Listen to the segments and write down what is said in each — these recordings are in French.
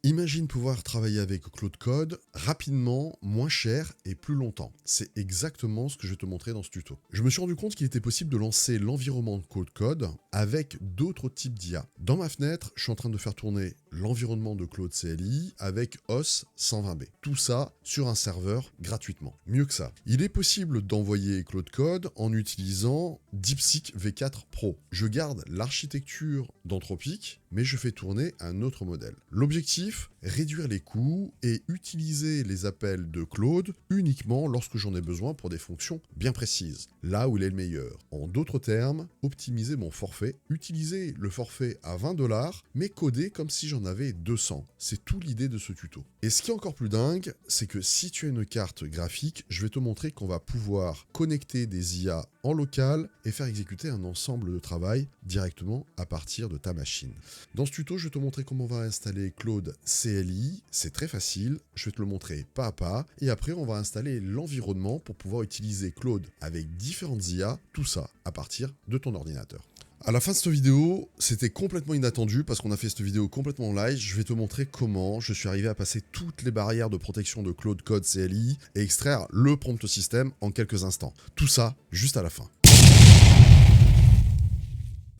Imagine pouvoir travailler avec Claude Code rapidement, moins cher et plus longtemps. C'est exactement ce que je vais te montrer dans ce tuto. Je me suis rendu compte qu'il était possible de lancer l'environnement de Claude Code avec d'autres types d'IA. Dans ma fenêtre, je suis en train de faire tourner l'environnement de Claude CLI avec OS 120B. Tout ça sur un serveur gratuitement. Mieux que ça, il est possible d'envoyer Claude Code en utilisant DeepSeek V4 Pro. Je garde l'architecture d'Anthropic, mais je fais tourner un autre modèle. L'objectif, réduire les coûts et utiliser les appels de Claude uniquement lorsque j'en ai besoin pour des fonctions bien précises, là où il est le meilleur. En d'autres termes, optimiser mon forfait, utiliser le forfait à 20$, mais coder comme si j'en avais 200. C'est tout l'idée de ce tuto. Et ce qui est encore plus dingue, c'est que si tu as une carte graphique, je vais te montrer qu'on va pouvoir connecter des IA en local et faire exécuter un ensemble de travail directement à partir de ta machine. Dans ce tuto, je vais te montrer comment on va installer Claude CLI. C'est très facile, je vais te le montrer pas à pas. Et après, on va installer l'environnement pour pouvoir utiliser Claude avec différentes IA, tout ça à partir de ton ordinateur. À la fin de cette vidéo, c'était complètement inattendu parce qu'on a fait cette vidéo complètement live. Je vais te montrer comment je suis arrivé à passer toutes les barrières de protection de Claude Code CLI et extraire le prompt system en quelques instants. Tout ça juste à la fin.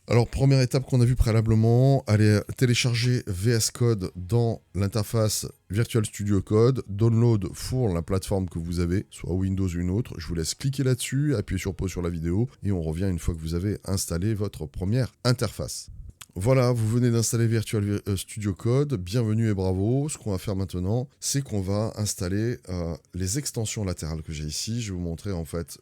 Alors, première étape qu'on a vue préalablement, aller télécharger VS Code dans l'interface Virtual Studio Code, download pour la plateforme que vous avez, soit Windows ou une autre. Je vous laisse cliquer là-dessus, appuyer sur pause sur la vidéo et on revient une fois que vous avez installé votre première interface. Voilà, vous venez d'installer Virtual Studio Code, bienvenue et bravo. Ce qu'on va faire maintenant, c'est qu'on va installer les extensions latérales que j'ai ici. Je vais vous montrer en fait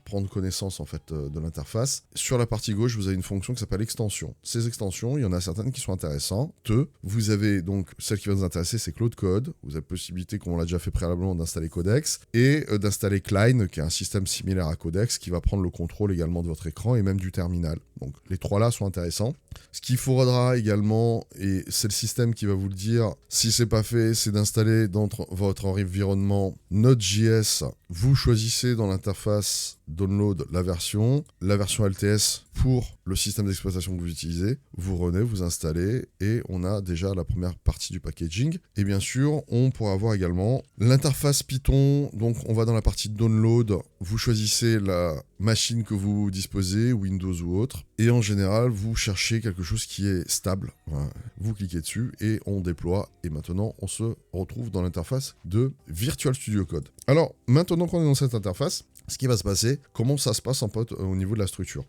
prendre connaissance en fait de l'interface. Sur la partie gauche, vous avez une fonction qui s'appelle extension. Ces extensions, il y en a certaines qui sont intéressantes. Vous avez donc celle qui va nous intéresser, c'est Claude Code. Vous avez possibilité, comme on l'a déjà fait préalablement, d'installer Codex et d'installer Klein, qui est un système similaire à Codex, qui va prendre le contrôle également de votre écran et même du terminal. Donc les trois là sont intéressants. Ce qu'il faudra également, et c'est le système qui va vous le dire, si c'est pas fait, c'est d'installer dans votre environnement Node.js. Vous choisissez dans l'interface download la version LTS pour le système d'exploitation que vous utilisez. Vous revenez, vous installez et on a déjà la première partie du packaging. Et bien sûr, on pourra avoir également l'interface Python. Donc on va dans la partie download, vous choisissez la machine que vous disposez, Windows ou autre. Et en général, vous cherchez quelque chose qui est stable. Voilà. Vous cliquez dessus et on déploie. Et maintenant, on se retrouve dans l'interface de Virtual Studio Code. Alors, maintenant qu'on est dans cette interface, ce qui va se passer, comment ça se passe en fait au niveau de la structure.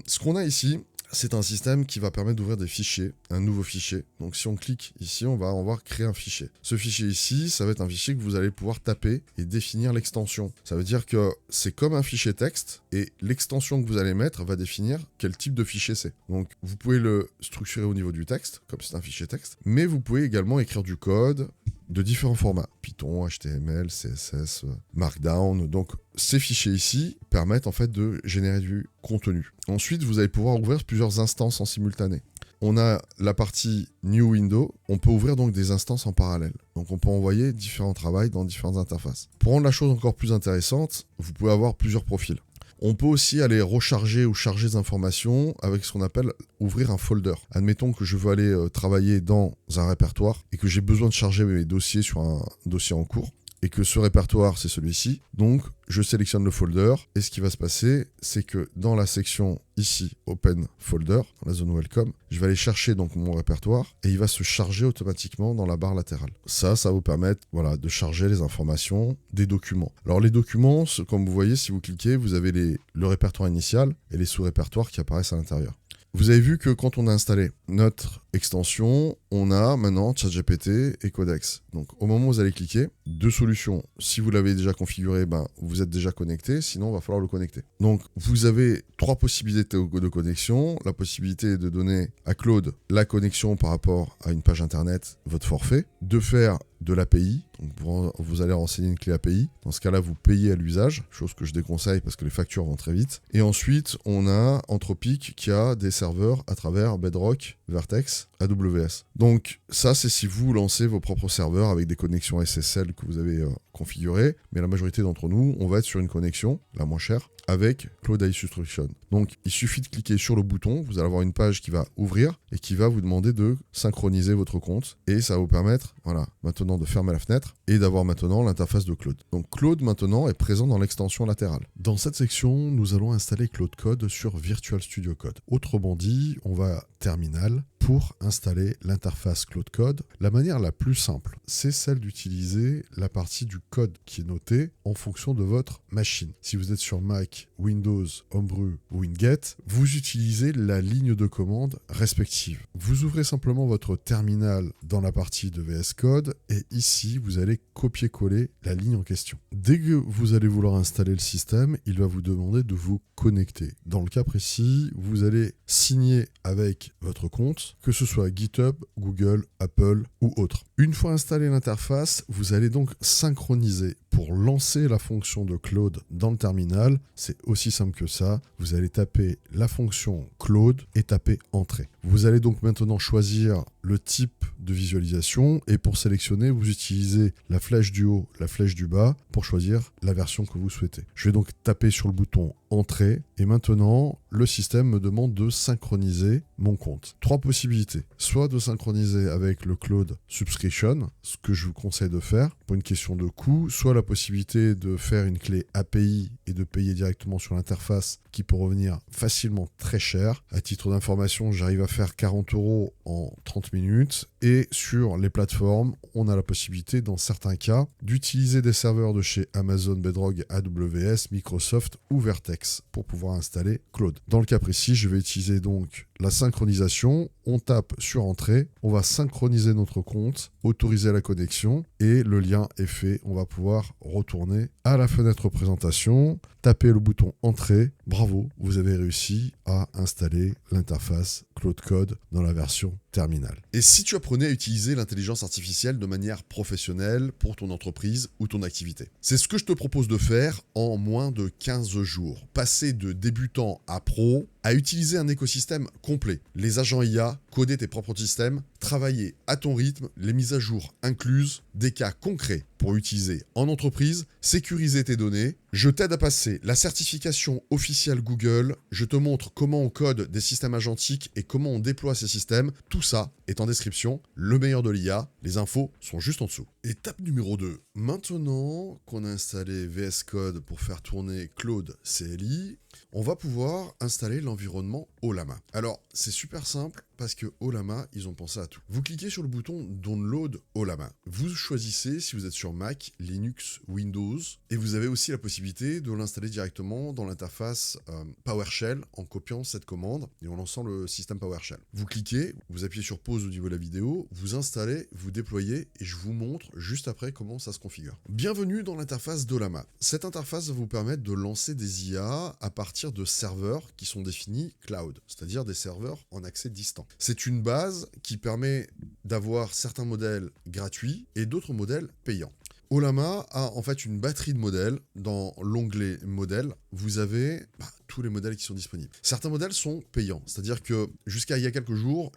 Ce qu'on a ici, c'est un système qui va permettre d'ouvrir des fichiers, un nouveau fichier. Donc si on clique ici, on va créer un fichier. Ce fichier ici, ça va être un fichier que vous allez pouvoir taper et définir l'extension. Ça veut dire que c'est comme un fichier texte et l'extension que vous allez mettre va définir quel type de fichier c'est. Donc vous pouvez le structurer au niveau du texte, comme c'est un fichier texte, mais vous pouvez également écrire du code de différents formats, Python, HTML, CSS, Markdown. Donc ces fichiers ici permettent en fait de générer du contenu. Ensuite, vous allez pouvoir ouvrir plusieurs instances en simultané. On a la partie New Window, on peut ouvrir donc des instances en parallèle. Donc on peut envoyer différents travaux dans différentes interfaces. Pour rendre la chose encore plus intéressante, vous pouvez avoir plusieurs profils. On peut aussi aller recharger ou charger des informations avec ce qu'on appelle ouvrir un folder. Admettons que je veux aller travailler dans un répertoire et que j'ai besoin de charger mes dossiers sur un dossier en cours et que ce répertoire c'est celui-ci. Donc je sélectionne le folder et ce qui va se passer, c'est que dans la section ici, Open Folder, dans la zone Welcome, je vais aller chercher donc mon répertoire et il va se charger automatiquement dans la barre latérale. Ça va vous permettre de charger les informations des documents. Alors les documents, comme vous voyez, si vous cliquez, vous avez le répertoire initial et les sous-répertoires qui apparaissent à l'intérieur. Vous avez vu que quand on a installé notre extension, on a maintenant ChatGPT et Codex. Donc au moment où vous allez cliquer, deux solutions. Si vous l'avez déjà configuré, vous êtes déjà connecté, sinon il va falloir le connecter. Donc vous avez trois possibilités de connexion. La possibilité de donner à Claude la connexion par rapport à une page internet, votre forfait, de faire de l'API, donc vous allez renseigner une clé API. Dans ce cas-là, vous payez à l'usage, chose que je déconseille parce que les factures vont très vite. Et ensuite, on a Anthropic qui a des serveurs à travers Bedrock, Vertex, AWS. Donc ça, c'est si vous lancez vos propres serveurs avec des connexions SSL que vous avez configuré, mais la majorité d'entre nous, on va être sur une connexion, la moins chère, avec Cloud iSubscription. Donc, il suffit de cliquer sur le bouton, vous allez avoir une page qui va ouvrir et qui va vous demander de synchroniser votre compte. Et ça va vous permettre, voilà, maintenant de fermer la fenêtre et d'avoir maintenant l'interface de Cloud. Donc, Cloud maintenant est présent dans l'extension latérale. Dans cette section, nous allons installer Cloud Code sur Virtual Studio Code. Autrement dit, on va terminal pour installer l'interface Cloud Code. La manière la plus simple, c'est celle d'utiliser la partie du code qui est notée en fonction de votre machine. Si vous êtes sur Mac, Windows, Homebrew ou Winget, vous utilisez la ligne de commande respective. Vous ouvrez simplement votre terminal dans la partie de VS Code et ici, vous allez copier-coller la ligne en question. Dès que vous allez vouloir installer le système, il va vous demander de vous connecter. Dans le cas précis, vous allez signer avec votre compte, que ce soit GitHub, Google, Apple ou autre. Une fois installé l'interface, vous allez donc synchroniser. Pour lancer la fonction de Cloud dans le terminal, c'est aussi simple que ça. Vous allez taper la fonction Cloud et taper Entrée. Vous allez donc maintenant choisir le type de visualisation et pour sélectionner, vous utilisez la flèche du haut, la flèche du bas pour choisir la version que vous souhaitez. Je vais donc taper sur le bouton Entrée et maintenant, le système me demande de synchroniser mon compte. 3 possibilités. Soit de synchroniser avec le Cloud Subscription, ce que je vous conseille de faire pour une question de coût, soit la possibilité de faire une clé API et de payer directement sur l'interface qui peut revenir facilement très cher. À titre d'information, j'arrive à faire 40 € en 30 minutes et sur les plateformes, on a la possibilité dans certains cas d'utiliser des serveurs de chez Amazon Bedrock, AWS, Microsoft ou Vertex pour pouvoir installer Cloud. Dans le cas précis, je vais utiliser donc la synchronisation. On tape sur Entrée, on va synchroniser notre compte, autoriser la connexion et le lien est fait. On va pouvoir retourner à la fenêtre présentation, taper le bouton Entrée. Bravo, vous avez réussi à installer l'interface Cloud Code dans la version terminale. Et si tu apprenais à utiliser l'intelligence artificielle de manière professionnelle pour ton entreprise ou ton activité? C'est ce que je te propose de faire en moins de 15 jours. Passer de débutant à pro, à utiliser un écosystème complet. Les agents IA, coder tes propres systèmes, travailler à ton rythme, les mises à jour incluses, des cas concrets pour utiliser en entreprise, sécuriser tes données. Je t'aide à passer la certification officielle Google. Je te montre comment on code des systèmes agentiques et comment on déploie ces systèmes. Tout ça est en description. Le meilleur de l'IA, les infos sont juste en dessous. Étape numéro 2. Maintenant qu'on a installé VS Code pour faire tourner Cloud CLI, on va pouvoir installer l'environnement Ollama. Alors, c'est super simple parce que Ollama, ils ont pensé à tout. Vous cliquez sur le bouton Download Ollama. Vous choisissez si vous êtes sur Mac, Linux, Windows et vous avez aussi la possibilité de l'installer directement dans l'interface PowerShell en copiant cette commande et en lançant le système PowerShell. Vous cliquez, vous appuyez sur pause au niveau de la vidéo, vous installez, vous déployez et je vous montre juste après comment ça se configure. Bienvenue dans l'interface d'Ollama. Cette interface va vous permettre de lancer des IA à partir de serveurs qui sont définis cloud, c'est-à-dire des serveurs en accès distant. C'est une base qui permet d'avoir certains modèles gratuits et d'autres modèles payants. Ollama a en fait une batterie de modèles. Dans l'onglet modèles, vous avez tous les modèles qui sont disponibles. Certains modèles sont payants, c'est-à-dire que jusqu'à il y a quelques jours,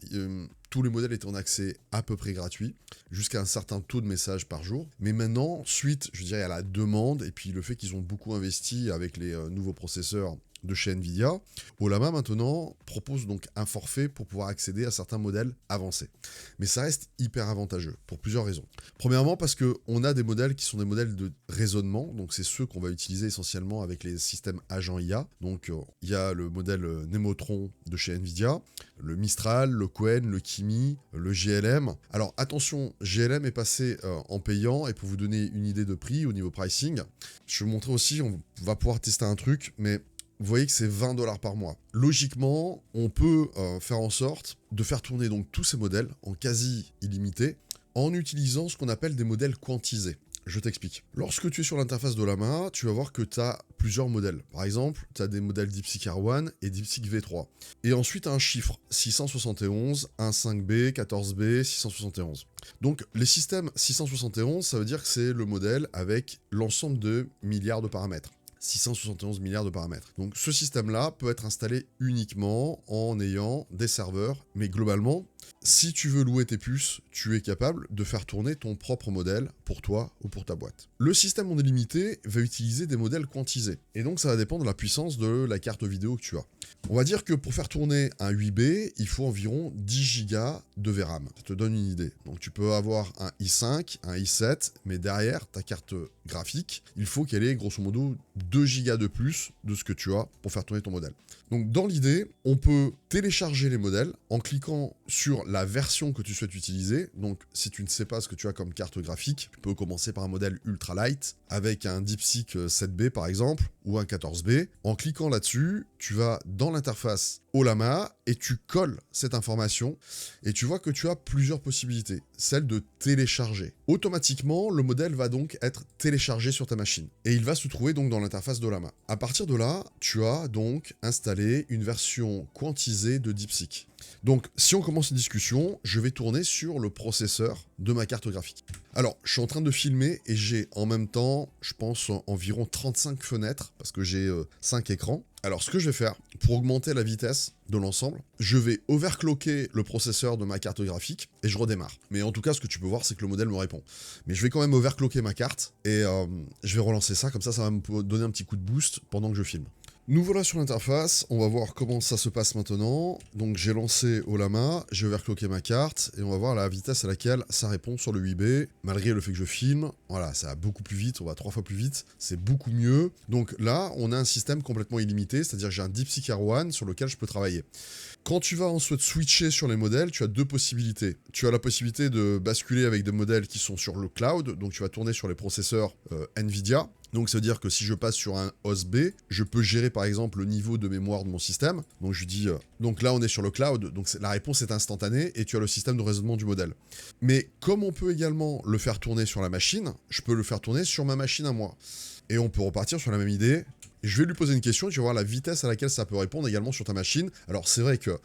tous les modèles étaient en accès à peu près gratuit, jusqu'à un certain taux de messages par jour. Mais maintenant, suite, je dirais, à la demande, et puis le fait qu'ils ont beaucoup investi avec les nouveaux processeurs de chez Nvidia, Ollama maintenant propose donc un forfait pour pouvoir accéder à certains modèles avancés. Mais ça reste hyper avantageux pour plusieurs raisons. Premièrement parce qu'on a des modèles qui sont des modèles de raisonnement, donc c'est ceux qu'on va utiliser essentiellement avec les systèmes agents IA. Donc il y a le modèle Nemotron de chez Nvidia, le Mistral, le Qwen, le Kimi, le GLM. Alors attention, GLM est passé en payant et pour vous donner une idée de prix au niveau pricing, je vais vous montrer aussi, on va pouvoir tester un truc, mais vous voyez que c'est 20 $ par mois. Logiquement, on peut faire en sorte de faire tourner donc tous ces modèles en quasi illimité en utilisant ce qu'on appelle des modèles quantisés. Je t'explique. Lorsque tu es sur l'interface d'Ollama, tu vas voir que tu as plusieurs modèles. Par exemple, tu as des modèles DeepSeek R1 et DeepSeek V3. Et ensuite, tu as un chiffre 671, 1.5B, 14B, 671. Donc, les systèmes 671, ça veut dire que c'est le modèle avec l'ensemble de milliards de paramètres. 671 milliards de paramètres. Donc ce système-là peut être installé uniquement en ayant des serveurs, mais globalement, si tu veux louer tes puces, tu es capable de faire tourner ton propre modèle pour toi ou pour ta boîte. Le système en illimité va utiliser des modèles quantisés, et donc ça va dépendre de la puissance de la carte vidéo que tu as. On va dire que pour faire tourner un 8B, il faut environ 10 Go de VRAM. Ça te donne une idée. Donc tu peux avoir un i5, un i7, mais derrière ta carte graphique, il faut qu'elle ait grosso modo 2 Go de plus de ce que tu as pour faire tourner ton modèle. Donc dans l'idée, on peut télécharger les modèles en cliquant sur la version que tu souhaites utiliser. Donc si tu ne sais pas ce que tu as comme carte graphique, tu peux commencer par un modèle ultra light avec un DeepSeek 7B par exemple ou un 14B. En cliquant là-dessus, tu vas dans l'interface Ollama et tu colles cette information et tu vois que tu as plusieurs possibilités. Celle de télécharger. Automatiquement, le modèle va donc être téléchargé sur ta machine et il va se trouver donc dans l'interface d'Ollama. À partir de là, tu as donc installé une version quantisée de DeepSeek. Donc, si on commence une discussion, je vais tourner sur le processeur de ma carte graphique. Alors, je suis en train de filmer et j'ai en même temps, je pense, environ 35 fenêtres, parce que j'ai 5 écrans. Alors, ce que je vais faire, pour augmenter la vitesse de l'ensemble, je vais overclocker le processeur de ma carte graphique et je redémarre. Mais en tout cas, ce que tu peux voir, c'est que le modèle me répond. Mais je vais quand même overclocker ma carte et je vais relancer ça, comme ça va me donner un petit coup de boost pendant que je filme. Nous voilà sur l'interface, on va voir comment ça se passe maintenant. Donc j'ai lancé Ollama, j'ai overclocké ma carte et on va voir la vitesse à laquelle ça répond sur le 8B. Malgré le fait que je filme, voilà, ça va beaucoup plus vite, on va 3 fois plus vite, c'est beaucoup mieux. Donc là, on a un système complètement illimité, c'est-à-dire que j'ai un DeepSeek R1 sur lequel je peux travailler. Quand tu vas ensuite switcher sur les modèles, tu as deux possibilités. Tu as la possibilité de basculer avec des modèles qui sont sur le cloud, donc tu vas tourner sur les processeurs NVIDIA. Donc ça veut dire que si je passe sur un host B, je peux gérer par exemple le niveau de mémoire de mon système. Donc je dis, donc là on est sur le cloud, donc la réponse est instantanée et tu as le système de raisonnement du modèle. Mais comme on peut également le faire tourner sur la machine, je peux le faire tourner sur ma machine à moi. Et on peut repartir sur la même idée. Je vais lui poser une question et tu vas voir la vitesse à laquelle ça peut répondre également sur ta machine. Alors c'est vrai que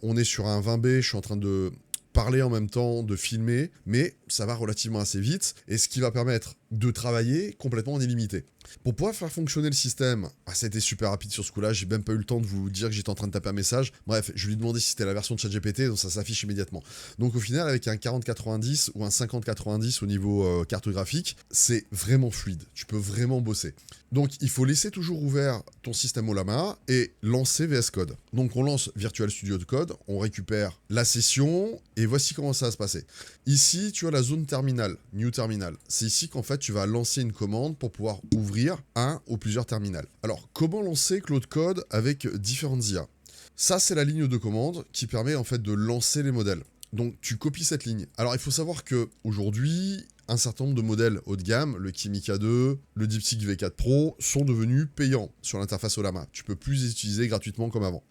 on est sur un 20B, je suis en train de parler en même temps, de filmer, mais ça va relativement assez vite, et ce qui va permettre de travailler complètement en illimité. Pour pouvoir faire fonctionner le système, ça a été super rapide sur ce coup-là, j'ai même pas eu le temps de vous dire que j'étais en train de taper un message. Bref, je lui ai demandé si c'était la version de ChatGPT, donc ça s'affiche immédiatement. Donc au final, avec un 4090 ou un 5090 au niveau carte graphique, c'est vraiment fluide, tu peux vraiment bosser. Donc il faut laisser toujours ouvert ton système Ollama et lancer VS Code. Donc on lance Virtual Studio Code, on récupère la session, et voici comment ça va se passer. Ici, tu as la zone terminal, New Terminal. C'est ici qu'en fait, tu vas lancer une commande pour pouvoir ouvrir un ou plusieurs terminals. Alors, comment lancer Claude Code avec différentes IA? Ça, c'est la ligne de commande qui permet en fait de lancer les modèles. Donc, tu copies cette ligne. Alors, il faut savoir que aujourd'hui, un certain nombre de modèles haut de gamme, le Kimika 2, le DeepSeek V4 Pro, sont devenus payants sur l'interface Ollama. Tu peux plus les utiliser gratuitement comme avant.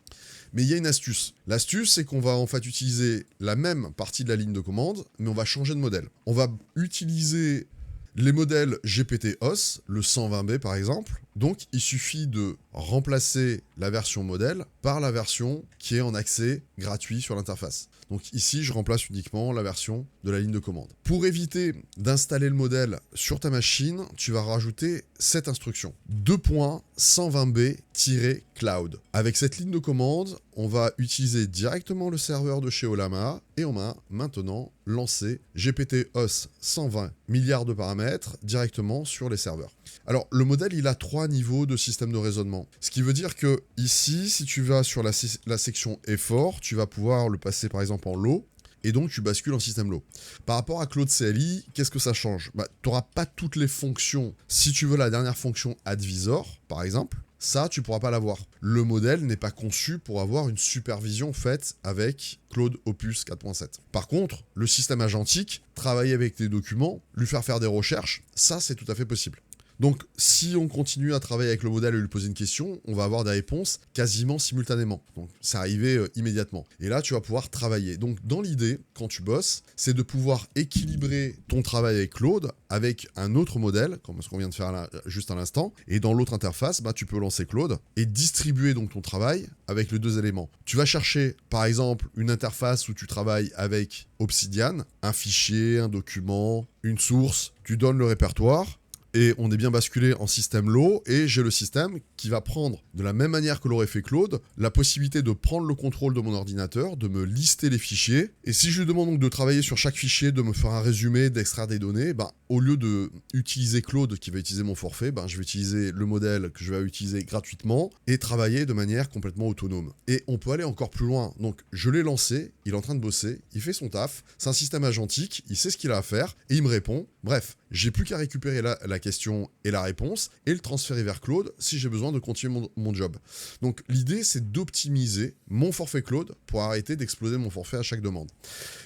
Mais il y a une astuce. L'astuce, c'est qu'on va en fait utiliser la même partie de la ligne de commande, mais on va changer de modèle. On va utiliser les modèles GPT-OS, le 120B par exemple. Donc, il suffit de remplacer la version modèle par la version qui est en accès gratuit sur l'interface. Donc ici, je remplace uniquement la version de la ligne de commande. Pour éviter d'installer le modèle sur ta machine, tu vas rajouter cette instruction. 2.120b-cloud. Avec cette ligne de commande, on va utiliser directement le serveur de chez Ollama et on va maintenant lancer GPT-OS 120 milliards de paramètres directement sur les serveurs. Alors, le modèle, il a 3 niveaux de système de raisonnement. Ce qui veut dire que ici, si tu vas sur la section effort, tu vas pouvoir le passer par exemple en low, et donc tu bascules en système low. Par rapport à Claude CLI, qu'est-ce que ça change? Tu n'auras pas toutes les fonctions. Si tu veux la dernière fonction Advisor, par exemple, ça, tu ne pourras pas l'avoir. Le modèle n'est pas conçu pour avoir une supervision faite avec Claude Opus 4.7. Par contre, le système agentique, travailler avec tes documents, lui faire des recherches, ça, c'est tout à fait possible. Donc, si on continue à travailler avec le modèle et lui poser une question, on va avoir des réponses quasiment simultanément. Donc, c'est arrivé immédiatement. Et là, tu vas pouvoir travailler. Donc, dans l'idée, quand tu bosses, c'est de pouvoir équilibrer ton travail avec Claude avec un autre modèle, comme ce qu'on vient de faire là, juste à l'instant. Et dans l'autre interface, tu peux lancer Claude et distribuer donc ton travail avec les deux éléments. Tu vas chercher, par exemple, une interface où tu travailles avec Obsidian, un fichier, un document, une source. Tu donnes le répertoire. et on est bien basculé en système low, et j'ai le système qui va prendre, de la même manière que l'aurait fait Claude, la possibilité de prendre le contrôle de mon ordinateur, de me lister les fichiers, et si je lui demande donc de travailler sur chaque fichier, de me faire un résumé, d'extraire des données, au lieu de utiliser Claude qui va utiliser mon forfait, je vais utiliser le modèle que je vais utiliser gratuitement et travailler de manière complètement autonome. Et on peut aller encore plus loin. Donc je l'ai lancé, il est en train de bosser, il fait son taf, c'est un système agentique, il sait ce qu'il a à faire et il me répond. Bref, j'ai plus qu'à récupérer la question et la réponse et le transférer vers Claude si j'ai besoin de continuer mon job. Donc l'idée, c'est d'optimiser mon forfait Claude pour arrêter d'exploser mon forfait à chaque demande.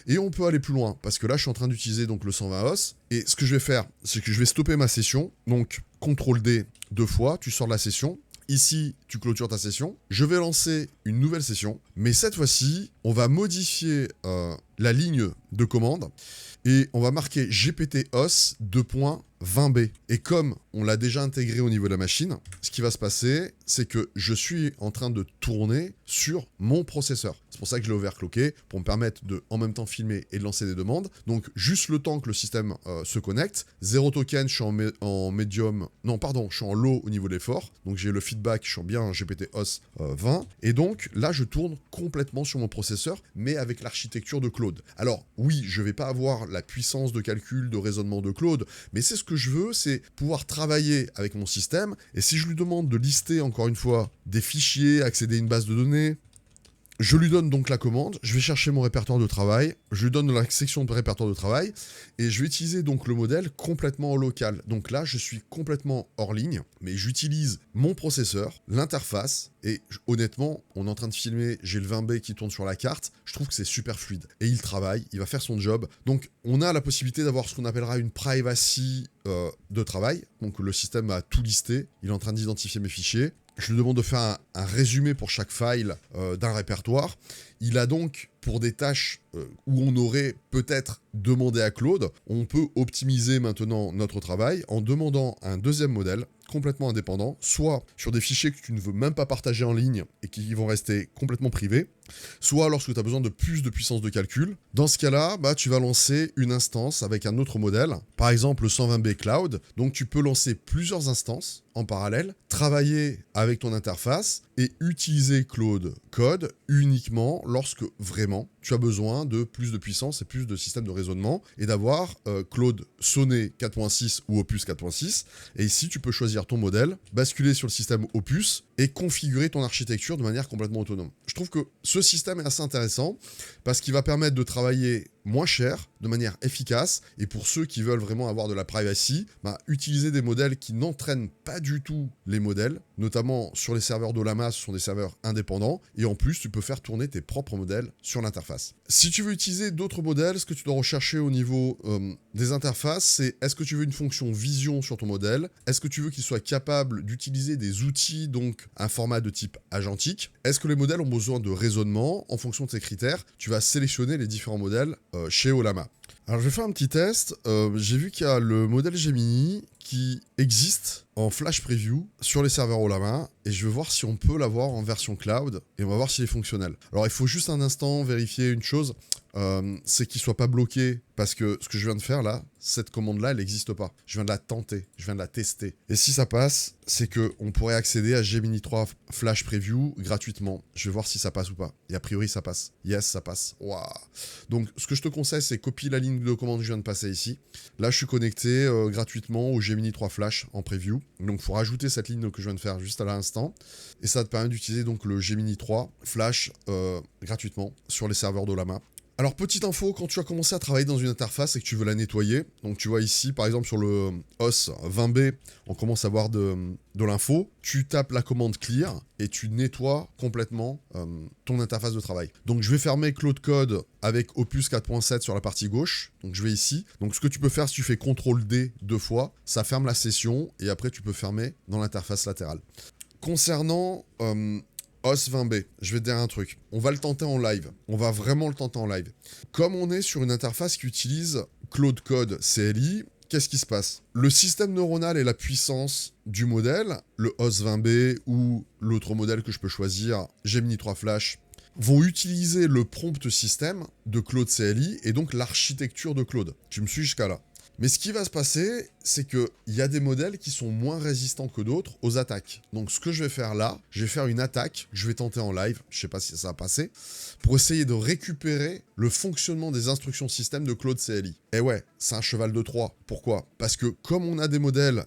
Et on peut aller plus loin, parce que là, je suis en train d'utiliser donc le 120 os, et ce que je vais faire, c'est que je vais stopper ma session, donc CTRL-D 2 fois, tu sors de la session. Ici, tu clôtures ta session. Je vais lancer une nouvelle session, mais cette fois-ci, on va modifier la ligne de commande et on va marquer GPT-os 2.20b. Et comme on l'a déjà intégré au niveau de la machine, ce qui va se passer, c'est que je suis en train de tourner sur mon processeur. C'est pour ça que je l'ai overclocké, pour me permettre de en même temps filmer et de lancer des demandes. Donc juste le temps que le système se connecte. 0 token, je suis en médium... Non, pardon, je suis en low au niveau de l'effort. Donc j'ai le feedback, je suis bien en GPT-os 20. Et donc là, je tourne complètement sur mon processeur, mais avec l'architecture de Claude. Alors oui, je ne vais pas avoir la puissance de calcul, de raisonnement de Claude, mais c'est ce que je veux, c'est pouvoir travailler avec mon système. Et si je lui demande de lister, encore une fois, des fichiers, accéder à une base de données, je lui donne donc la commande, je vais chercher mon répertoire de travail, je lui donne la section de répertoire de travail, et je vais utiliser donc le modèle complètement en local. Donc là, je suis complètement hors ligne, mais j'utilise mon processeur, l'interface, et honnêtement, on est en train de filmer, j'ai le 20B qui tourne sur la carte, je trouve que c'est super fluide. Et il travaille, il va faire son job. Donc on a la possibilité d'avoir ce qu'on appellera une privacy de travail. Donc le système va tout lister, il est en train d'identifier mes fichiers. Je lui demande de faire un résumé pour chaque file d'un répertoire. Il a donc, pour des tâches où on aurait peut-être demandé à Claude, on peut optimiser maintenant notre travail en demandant un deuxième modèle complètement indépendant, soit sur des fichiers que tu ne veux même pas partager en ligne et qui vont rester complètement privés, soit lorsque tu as besoin de plus de puissance de calcul. Dans ce cas-là, tu vas lancer une instance avec un autre modèle, par exemple le 120B Cloud. Donc tu peux lancer plusieurs instances en parallèle, travailler avec ton interface et utiliser Claude Code uniquement lorsque vraiment tu as besoin de plus de puissance et plus de système de raisonnement et d'avoir Claude Sonnet 4.6 ou Opus 4.6. Et ici, tu peux choisir ton modèle, basculer sur le système Opus et configurer ton architecture de manière complètement autonome. Je trouve que ce système est assez intéressant parce qu'il va permettre de travailler moins cher, de manière efficace, et pour ceux qui veulent vraiment avoir de la privacy, utiliser des modèles qui n'entraînent pas du tout les modèles, notamment sur les serveurs d'Ollama, ce sont des serveurs indépendants, et en plus tu peux faire tourner tes propres modèles sur l'interface. Si tu veux utiliser d'autres modèles, ce que tu dois rechercher au niveau des interfaces, c'est est-ce que tu veux une fonction vision sur ton modèle, est-ce que tu veux qu'il soit capable d'utiliser des outils, donc un format de type agentique, est-ce que les modèles ont besoin de raisonnement, en fonction de ces critères, tu vas sélectionner les différents modèles chez Ollama. Alors je vais faire un petit test, j'ai vu qu'il y a le modèle Gemini qui existe en flash preview sur les serveurs Ollama et je vais voir si on peut l'avoir en version cloud et on va voir s'il est fonctionnel. Alors il faut juste un instant vérifier une chose, c'est qu'il soit pas bloqué parce que ce que je viens de faire là, cette commande là elle n'existe pas. Je viens de la tenter, je viens de la tester. Et si ça passe, c'est qu'on pourrait accéder à Gemini 3 Flash Preview gratuitement. Je vais voir si ça passe ou pas. Et a priori ça passe. Yes, ça passe. Waouh. Donc ce que je te conseille, c'est copier la ligne de commande que je viens de passer ici. Là je suis connecté gratuitement au Gemini 3 Flash en preview. Donc il faut rajouter cette ligne que je viens de faire juste à l'instant. Et ça te permet d'utiliser donc le Gemini 3 Flash gratuitement sur les serveurs d'Ollama. Alors, petite info, quand tu as commencé à travailler dans une interface et que tu veux la nettoyer, donc tu vois ici, par exemple, sur le OS 20B, on commence à avoir de l'info, tu tapes la commande clear et tu nettoies complètement ton interface de travail. Donc, je vais fermer Claude Code avec Opus 4.7 sur la partie gauche. Donc, je vais ici. Donc, ce que tu peux faire, si tu fais CTRL-D 2 fois, ça ferme la session et après, tu peux fermer dans l'interface latérale. Concernant... OS 20B, je vais te dire un truc, on va le tenter en live, on va vraiment le tenter en live. Comme on est sur une interface qui utilise Claude Code CLI, qu'est-ce qui se passe? Le système neuronal et la puissance du modèle, le OS 20B ou l'autre modèle que je peux choisir, Gemini 3 Flash, vont utiliser le prompt système de Claude CLI et donc l'architecture de Claude. Tu me suis jusqu'à là? Mais ce qui va se passer, c'est qu'il y a des modèles qui sont moins résistants que d'autres aux attaques. Donc ce que je vais faire là, je vais faire une attaque, je vais tenter en live, je sais pas si ça va passer, pour essayer de récupérer le fonctionnement des instructions système de Claude CLI. Et ouais, c'est un cheval de Troie. Pourquoi? Parce que comme on a des modèles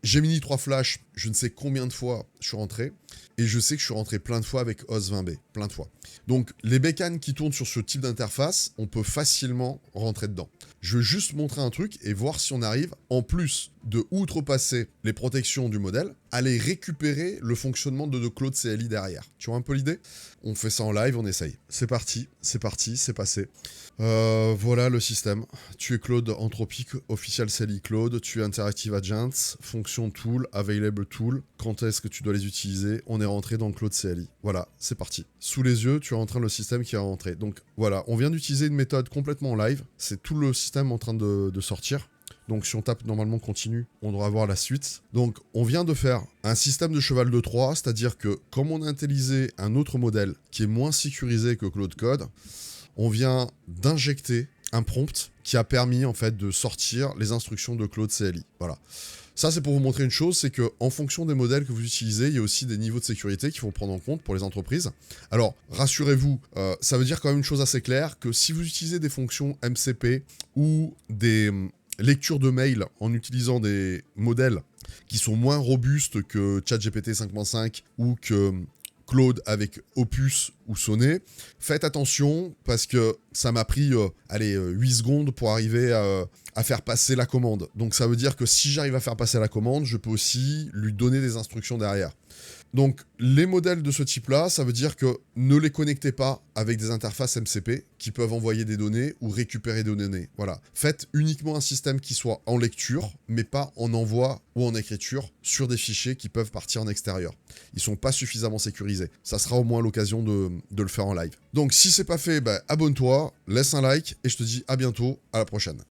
Gemini 3 Flash, je ne sais combien de fois je suis rentré, et je sais que je suis rentré plein de fois avec OS 20B, plein de fois. Donc les bécanes qui tournent sur ce type d'interface, on peut facilement rentrer dedans. Je vais juste montrer un truc et voir si on arrive, en plus de outrepasser les protections du modèle, à aller récupérer le fonctionnement de Claude CLI derrière. Tu vois un peu l'idée? On fait ça en live, on essaye. C'est parti, c'est passé. Voilà le système. Tu es Claude Anthropic, Official CLI Claude, tu es Interactive Agents, fonction tool, available tool. Quand est-ce que tu dois les utiliser? On est rentré dans Claude CLI. Voilà, c'est parti. Sous les yeux, tu es en train le système qui est rentré. Donc voilà, on vient d'utiliser une méthode complètement en live. C'est tout le système en train de sortir. Donc si on tape normalement continue, on devra avoir la suite. Donc on vient de faire un système de cheval de Troie, c'est-à-dire que comme on a utilisé un autre modèle qui est moins sécurisé que Claude Code, on vient d'injecter un prompt qui a permis en fait de sortir les instructions de Claude CLI. Voilà. Ça, c'est pour vous montrer une chose, c'est qu'en fonction des modèles que vous utilisez, il y a aussi des niveaux de sécurité qu'il faut prendre en compte pour les entreprises. Alors, rassurez-vous, ça veut dire quand même une chose assez claire, que si vous utilisez des fonctions MCP ou des lectures de mail en utilisant des modèles qui sont moins robustes que ChatGPT 5.5 ou que Claude avec Opus ou Sonnet, faites attention parce que ça m'a pris 8 secondes pour arriver à faire passer la commande. Donc ça veut dire que si j'arrive à faire passer la commande, je peux aussi lui donner des instructions derrière. Donc les modèles de ce type-là, ça veut dire que ne les connectez pas avec des interfaces MCP qui peuvent envoyer des données ou récupérer des données. Voilà. Faites uniquement un système qui soit en lecture, mais pas en envoi ou en écriture sur des fichiers qui peuvent partir en extérieur. Ils sont pas suffisamment sécurisés. Ça sera au moins l'occasion de le faire en live. Donc si c'est pas fait, abonne-toi, laisse un like et je te dis à bientôt, à la prochaine.